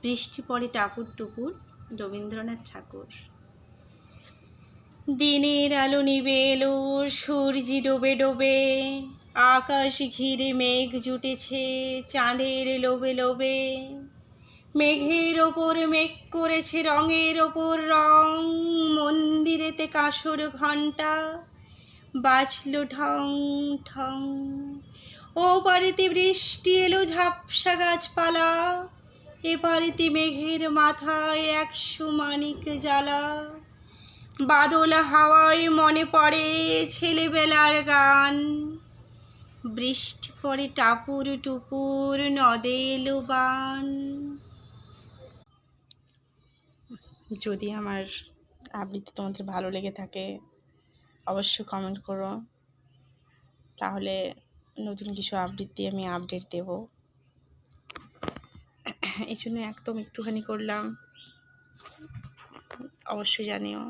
বৃষ্টি পড়ে টাপুর টুপুর, রবীন্দ্রনাথ ঠাকুর। দিনের আলো নিবে এলো, সূর্যি ডোবে ডোবে, আকাশ ঘিরে মেঘ জুটেছে চাঁদের লোবে লোবে। মেঘের ওপর মেঘ করেছে রঙের ওপর রং, মন্দিরেতে কাঁসর ঘণ্টা বাজলো ঢং ঢং। ও পারেতে বৃষ্টি এলো ঝাপসা গাছপালা, এ পারেতে মেঘের মাথায় 100 মানিক জ্বালা। বাদল হাওয়ায় মনে পড়ে ছেলেবেলার গান, বৃষ্টি পড়ে টাপুর টুপুর, নদে এলো বান। যদি আমার আবৃত্তি তোমাদের ভালো লেগে থাকে অবশ্যই কমেন্ট করো, তাহলে নতুন কিছু আবৃত্তি আমি আপডেট দেব। এই জন্য একদম একটুখানি করলাম, অবশ্যই জানিও।